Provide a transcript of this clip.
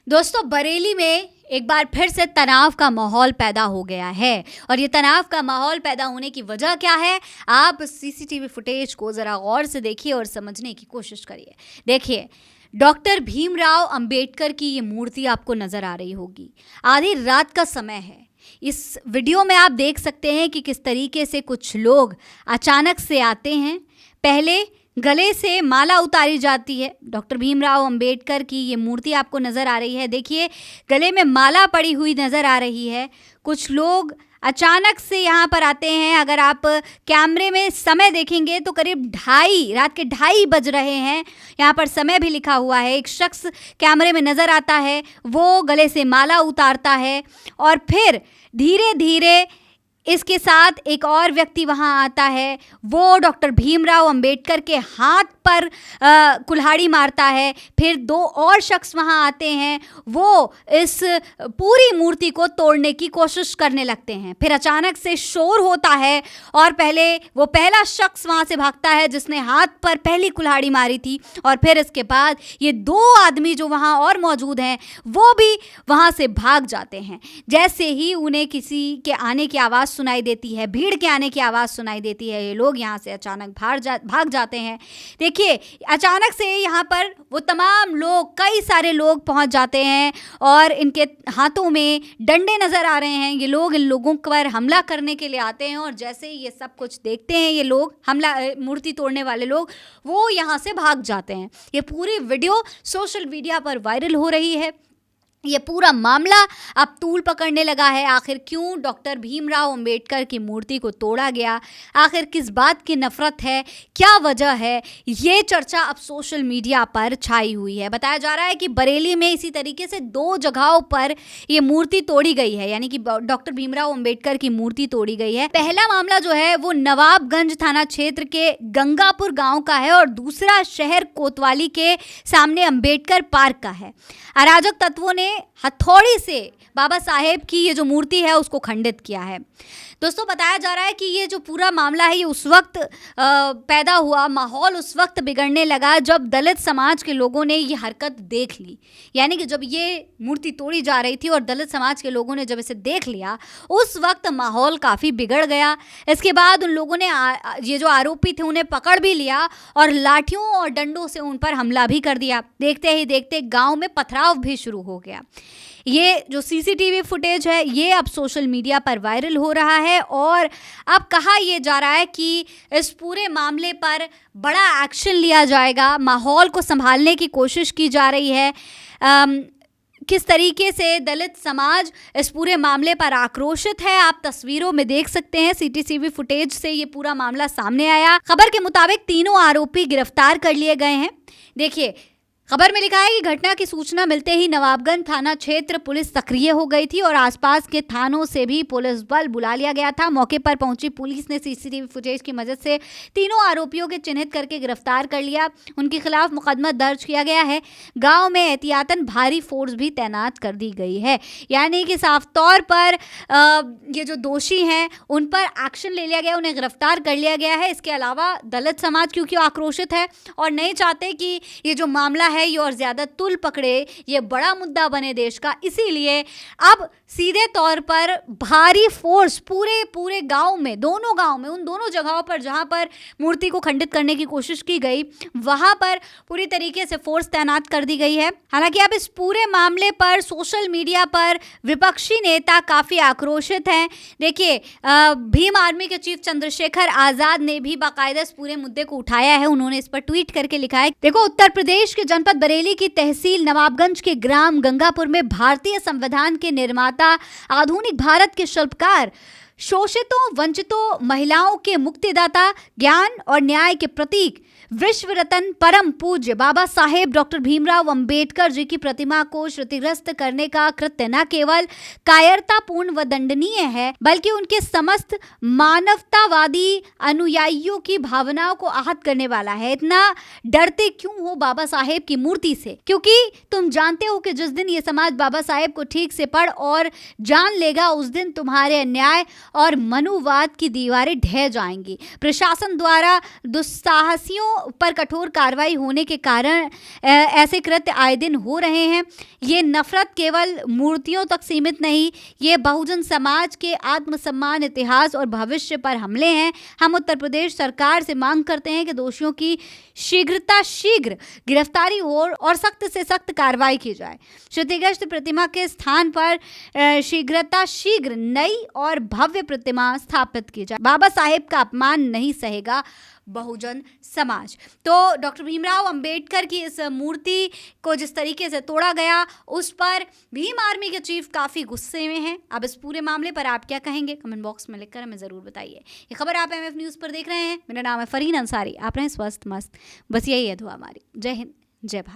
दोस्तों, बरेली में एक बार फिर से तनाव का माहौल पैदा हो गया है और ये तनाव का माहौल पैदा होने की वजह क्या है? आप सीसीटीवी फुटेज को ज़रा गौर से देखिए और समझने की कोशिश करिए। देखिए, डॉक्टर भीमराव अंबेडकर की ये मूर्ति आपको नज़र आ रही होगी। आधी रात का समय है। इस वीडियो में आप देख सकते हैं कि किस तरीके से कुछ लोग अचानक से आते हैं। पहले गले से माला उतारी जाती है। डॉक्टर भीमराव अंबेडकर की ये मूर्ति आपको नज़र आ रही है। देखिए, गले में माला पड़ी हुई नज़र आ रही है। कुछ लोग अचानक से यहाँ पर आते हैं। अगर आप कैमरे में समय देखेंगे तो करीब रात के 2:30 बज रहे हैं। यहाँ पर समय भी लिखा हुआ है। एक शख्स कैमरे में नज़र आता है, वो गले से माला उतारता है और फिर धीरे धीरे इसके साथ एक और व्यक्ति वहाँ आता है। वो डॉक्टर भीमराव अंबेडकर के हाथ पर कुल्हाड़ी मारता है। फिर 2 और शख्स वहाँ आते हैं, वो इस पूरी मूर्ति को तोड़ने की कोशिश करने लगते हैं। फिर अचानक से शोर होता है और पहला शख्स वहाँ से भागता है जिसने हाथ पर पहली कुल्हाड़ी मारी थी। और फिर इसके बाद ये 2 आदमी जो वहाँ और मौजूद हैं वो भी वहाँ से भाग जाते हैं। जैसे ही उन्हें किसी के आने की आवाज़ सुनाई देती है, भीड़ के आने की आवाज़ सुनाई देती है, ये लोग यहाँ से अचानक भाग जाते हैं। देखिए, अचानक से यहाँ पर वो तमाम लोग, कई सारे लोग पहुँच जाते हैं और इनके हाथों में डंडे नज़र आ रहे हैं। ये लोग इन लोगों पर हमला करने के लिए आते हैं और जैसे ही ये सब कुछ देखते हैं, ये लोग मूर्ति तोड़ने वाले लोग, वो यहाँ से भाग जाते हैं। ये पूरी वीडियो सोशल मीडिया पर वायरल हो रही है। ये पूरा मामला अब तूल पकड़ने लगा है। आखिर क्यों डॉक्टर भीमराव अंबेडकर की मूर्ति को तोड़ा गया? आखिर किस बात की नफरत है? क्या वजह है? ये चर्चा अब सोशल मीडिया पर छाई हुई है। बताया जा रहा है कि बरेली में इसी तरीके से 2 जगहों पर ये मूर्ति तोड़ी गई है, यानी कि डॉक्टर भीमराव अंबेडकर की मूर्ति तोड़ी गई है। पहला मामला जो है वो नवाबगंज थाना क्षेत्र के गंगापुर गाँव का है और दूसरा शहर कोतवाली के सामने अंबेडकर पार्क का है। अराजक तत्वों ने हथौड़ी से बाबा साहेब की ये जो मूर्ति है उसको खंडित किया है। दोस्तों, बताया जा रहा है कि ये जो पूरा मामला है ये उस वक्त पैदा हुआ, माहौल उस वक्त बिगड़ने लगा जब दलित समाज के लोगों ने ये हरकत देख ली। यानी कि जब ये मूर्ति तोड़ी जा रही थी और दलित समाज के लोगों ने जब इसे देख लिया, उस वक्त माहौल काफ़ी बिगड़ गया। इसके बाद उन लोगों ने ये जो आरोपी थे उन्हें पकड़ भी लिया और लाठियों और डंडों से उन पर हमला भी कर दिया। देखते ही देखते गाँव में पथराव भी शुरू हो गया। ये जो सीसीटीवी फुटेज है ये अब सोशल मीडिया पर वायरल हो रहा है और अब कहा यह जा रहा है कि इस पूरे मामले पर बड़ा एक्शन लिया जाएगा। माहौल को संभालने की कोशिश की जा रही है। किस तरीके से दलित समाज इस पूरे मामले पर आक्रोशित है, आप तस्वीरों में देख सकते हैं। सीसीटीवी फुटेज से ये पूरा मामला सामने आया। खबर के मुताबिक तीनों आरोपी गिरफ्तार कर लिए गए हैं। देखिए, खबर में लिखा है कि घटना की सूचना मिलते ही नवाबगंज थाना क्षेत्र पुलिस सक्रिय हो गई थी और आसपास के थानों से भी पुलिस बल बुला लिया गया था। मौके पर पहुंची पुलिस ने सीसीटीवी फुटेज की मदद से तीनों आरोपियों के चिन्हित करके गिरफ्तार कर लिया। उनके खिलाफ मुकदमा दर्ज किया गया है। गांव में एहतियातन भारी फोर्स भी तैनात कर दी गई है। यानी कि साफ तौर पर ये जो दोषी हैं उन पर एक्शन ले लिया गया, उन्हें गिरफ्तार कर लिया गया है। इसके अलावा दलित समाज क्योंकि आक्रोशित है और नहीं चाहते कि ये जो मामला है ये और ज्यादा तुल पकड़े, ये बड़ा मुद्दा बने देश का, इसीलिए अब सीधे तौर पर भारी फोर्स पूरे गांव में, दोनों गांव में, उन दोनों जगहों पर जहां पर मूर्ति को खंडित करने की कोशिश की गई, वहां पर पूरी तरीके से फोर्स तैनात कर दी गई है। हालांकि अब इस पूरे मामले पर सोशल मीडिया पर विपक्षी नेता काफी आक्रोशित हैं। देखिए, भीम आर्मी के चीफ चंद्रशेखर आजाद ने भी बाकायदा इस पूरे मुद्दे को उठाया है। उन्होंने इस पर ट्वीट करके लिखा है, देखो, उत्तर प्रदेश के जनपद बरेली की तहसील नवाबगंज के ग्राम गंगापुर में भारतीय संविधान के निर्माता, आधुनिक भारत के शिल्पकार, शोषितों वंचितों महिलाओं के मुक्तिदाता, ज्ञान और न्याय के प्रतीक, विश्व रत्न परम पूज्य बाबा साहेब डॉक्टर भीमराव अंबेडकर जी की प्रतिमा को क्षतिग्रस्त करने का कृत्य न केवल कायरतापूर्ण व दंडनीय है बल्कि उनके समस्त मानवतावादी अनुयायियों की भावनाओं को आहत करने वाला है। इतना डरते क्यों हो बाबा साहेब की मूर्ति से? क्योंकि तुम जानते हो कि जिस दिन ये समाज बाबा साहेब को ठीक से पढ़ और जान लेगा उस दिन तुम्हारे अन्याय और मनुवाद की दीवारें ढह जाएंगी। प्रशासन द्वारा दुस्साहसियों पर कठोर कार्रवाई होने के कारण ऐसे कृत्य आए दिन हो रहे हैं। ये नफरत केवल मूर्तियों तक सीमित नहीं, ये बहुजन समाज के आत्मसम्मान, इतिहास और भविष्य पर हमले हैं। हम उत्तर प्रदेश सरकार से मांग करते हैं कि दोषियों की शीघ्र गिरफ्तारी हो और सख्त से सख्त कार्रवाई की जाए। क्षतिग्रस्त प्रतिमा के स्थान पर शीघ्र नई और भव्य प्रतिमा स्थापित की जाए। बाबा साहेब का अपमान नहीं सहेगा बहुजन समाज। तो डॉक्टर भीमराव अंबेडकर की इस मूर्ति को जिस तरीके से तोड़ा गया, उस पर भीम आर्मी के चीफ काफ़ी गुस्से में हैं। अब इस पूरे मामले पर आप क्या कहेंगे, कमेंट बॉक्स में लिखकर हमें ज़रूर बताइए। ये खबर आप MF न्यूज़ पर देख रहे हैं। मेरा नाम है फरीन अंसारी। आप रहें स्वस्थ मस्त, बस यही है दुआ हमारी। जय हिंद, जय भारत।